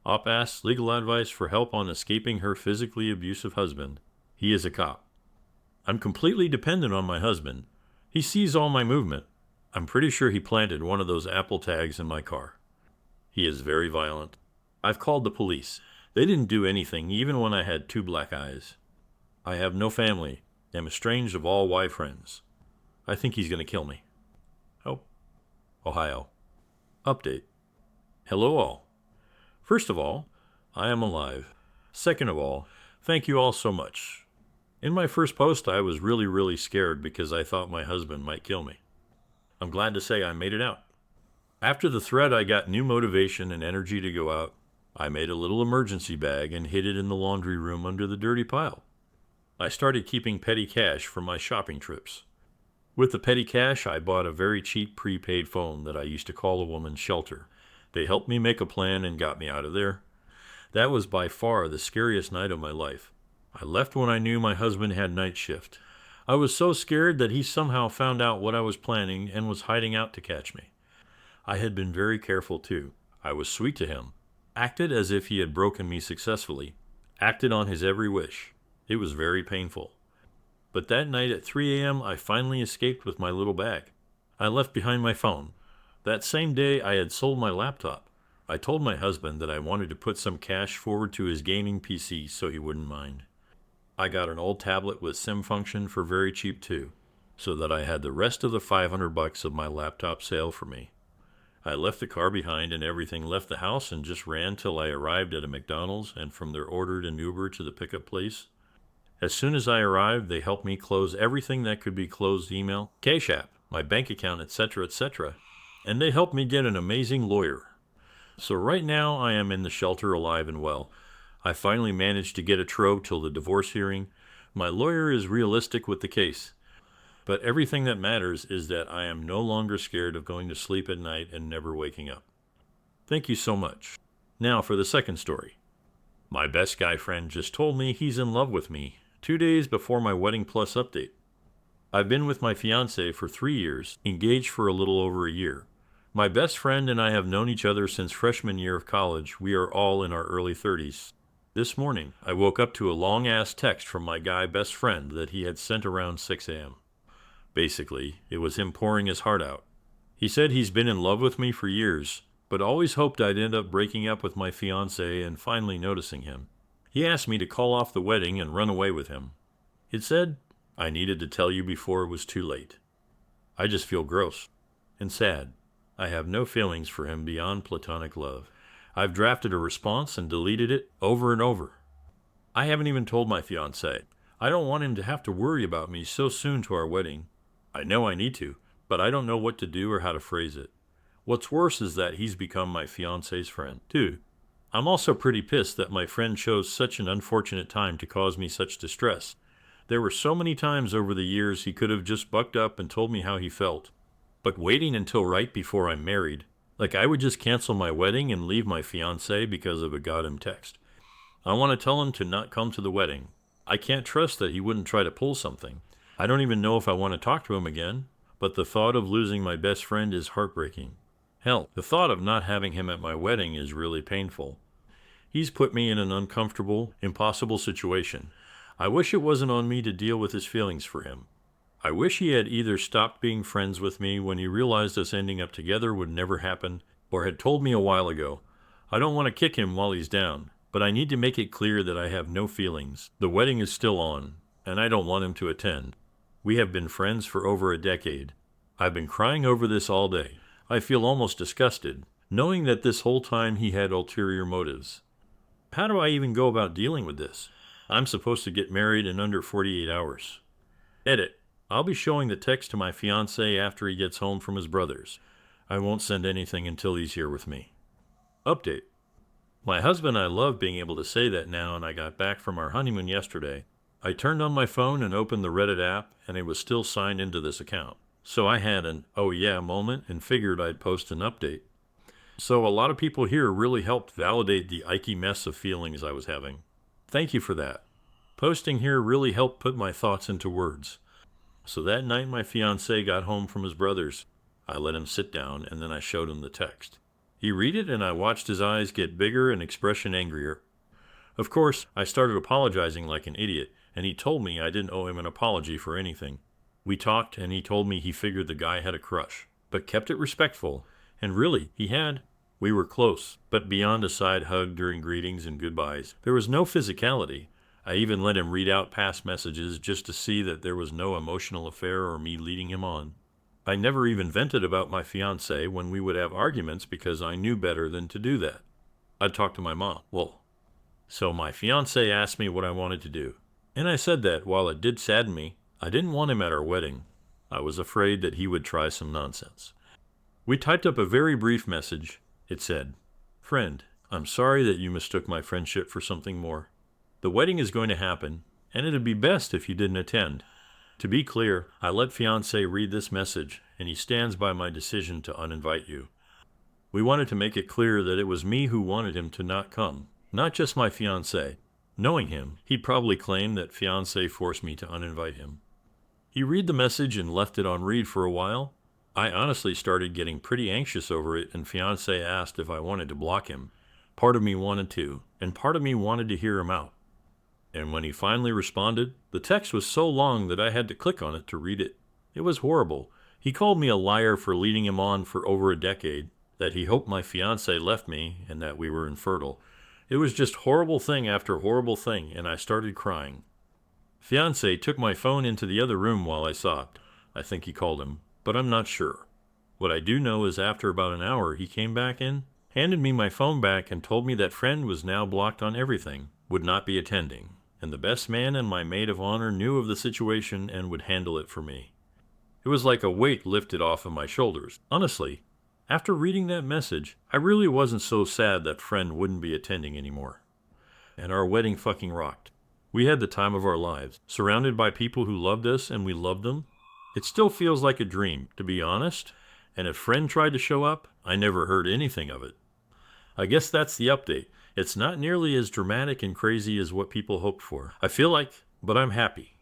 Op asks legal advice for help on escaping her physically abusive husband. He is a cop. I'm completely dependent on my husband. He sees all my movement. I'm pretty sure he planted one of those Apple tags in my car. He is very violent. I've called the police. They didn't do anything, even when I had 2 black eyes. I have no family. Am estranged of all Y friends. I think he's going to kill me. Oh, Ohio. Update. Hello all. First of all, I am alive. Second of all, thank you all so much. In my first post, I was really scared because I thought my husband might kill me. I'm glad to say I made it out. After the thread, I got new motivation and energy to go out. I made a little emergency bag and hid it in the laundry room under the dirty pile. I started keeping petty cash for my shopping trips. With the petty cash, I bought a very cheap prepaid phone that I used to call a woman's shelter. They helped me make a plan and got me out of there. That was by far the scariest night of my life. I left when I knew my husband had night shift. I was so scared that he somehow found out what I was planning and was hiding out to catch me. I had been very careful too. I was sweet to him, acted as if he had broken me successfully, acted on his every wish. It was very painful. But that night at 3 a.m., I finally escaped with my little bag. I left behind my phone. That same day, I had sold my laptop. I told my husband that I wanted to put some cash forward to his gaming PC so he wouldn't mind. I got an old tablet with SIM function for very cheap too, so that I had the rest of the $500 of my laptop sale for me. I left the car behind and everything, left the house and just ran till I arrived at a McDonald's, and from there ordered an Uber to the pickup place. As soon as I arrived, they helped me close everything that could be closed: email, Cash App, my bank account, etc. And they helped me get an amazing lawyer. So right now I am in the shelter alive and well. I finally managed to get a tro till the divorce hearing. My lawyer is realistic with the case. But everything that matters is that I am no longer scared of going to sleep at night and never waking up. Thank you so much. Now for the second story. My best guy friend just told me he's in love with me 2 days before my Wedding Plus update. I've been with my fiancé for 3 years, engaged for a little over a year. My best friend and I have known each other since freshman year of college. We are all in our early 30s. This morning, I woke up to a long-ass text from my guy best friend that he had sent around 6 a.m. Basically, it was him pouring his heart out. He said he's been in love with me for years, but always hoped I'd end up breaking up with my fiancé and finally noticing him. He asked me to call off the wedding and run away with him. It said, I needed to tell you before it was too late. I just feel gross and sad. I have no feelings for him beyond platonic love. I've drafted a response and deleted it over and over. I haven't even told my fiancé. I don't want him to have to worry about me so soon to our wedding. I know I need to, but I don't know what to do or how to phrase it. What's worse is that he's become my fiancé's friend, too. I'm also pretty pissed that my friend chose such an unfortunate time to cause me such distress. There were so many times over the years he could have just bucked up and told me how he felt. But waiting until right before I'm married, like I would just cancel my wedding and leave my fiancé because of a goddamn text. I want to tell him to not come to the wedding. I can't trust that he wouldn't try to pull something. I don't even know if I want to talk to him again, but the thought of losing my best friend is heartbreaking. Hell, the thought of not having him at my wedding is really painful. He's put me in an uncomfortable, impossible situation. I wish it wasn't on me to deal with his feelings for him. I wish he had either stopped being friends with me when he realized us ending up together would never happen, or had told me a while ago. I don't want to kick him while he's down, but I need to make it clear that I have no feelings. The wedding is still on, and I don't want him to attend. We have been friends for over a decade. I've been crying over this all day. I feel almost disgusted, knowing that this whole time he had ulterior motives. How do I even go about dealing with this? I'm supposed to get married in under 48 hours. Edit. I'll be showing the text to my fiancé after he gets home from his brother's. I won't send anything until he's here with me. Update. My husband and I love being able to say that now, and I got back from our honeymoon yesterday. I turned on my phone and opened the Reddit app, and it was still signed into this account. So I had an oh yeah moment and figured I'd post an update. So a lot of people here really helped validate the icky mess of feelings I was having. Thank you for that. Posting here really helped put my thoughts into words. So that night my fiancé got home from his brother's. I let him sit down and then I showed him the text. He read it and I watched his eyes get bigger and expression angrier. Of course, I started apologizing like an idiot, and he told me I didn't owe him an apology for anything. We talked, and he told me he figured the guy had a crush, but kept it respectful, and really, he had. We were close, but beyond a side hug during greetings and goodbyes. There was no physicality. I even let him read out past messages just to see that there was no emotional affair or me leading him on. I never even vented about my fiancé when we would have arguments because I knew better than to do that. I'd talk to my mom. So my fiancé asked me what I wanted to do. And I said that, while it did sadden me, I didn't want him at our wedding. I was afraid that he would try some nonsense. We typed up a very brief message. It said, "Friend, I'm sorry that you mistook my friendship for something more. The wedding is going to happen, and it'd be best if you didn't attend. To be clear, I let fiancé read this message, and he stands by my decision to uninvite you." We wanted to make it clear that it was me who wanted him to not come, not just my fiancé. Knowing him, he'd probably claim that fiancé forced me to uninvite him. He read the message and left it on read for a while. I honestly started getting pretty anxious over it, and fiancé asked if I wanted to block him. Part of me wanted to, and part of me wanted to hear him out. And when he finally responded, the text was so long that I had to click on it to read it. It was horrible. He called me a liar for leading him on for over a decade, that he hoped my fiancé left me, and that we were infertile. It was just horrible thing after horrible thing, and I started crying. Fiancé took my phone into the other room while I sobbed. I think he called him, but I'm not sure. What I do know is after about an hour, he came back in, handed me my phone back, and told me that friend was now blocked on everything, would not be attending, and the best man and my maid of honor knew of the situation and would handle it for me. It was like a weight lifted off of my shoulders. Honestly, after reading that message, I really wasn't so sad that friend wouldn't be attending anymore. And our wedding fucking rocked. We had the time of our lives, surrounded by people who loved us and we loved them. It still feels like a dream, to be honest, and if friend tried to show up, I never heard anything of it. I guess that's the update. It's not nearly as dramatic and crazy as what people hoped for. I feel like, but I'm happy.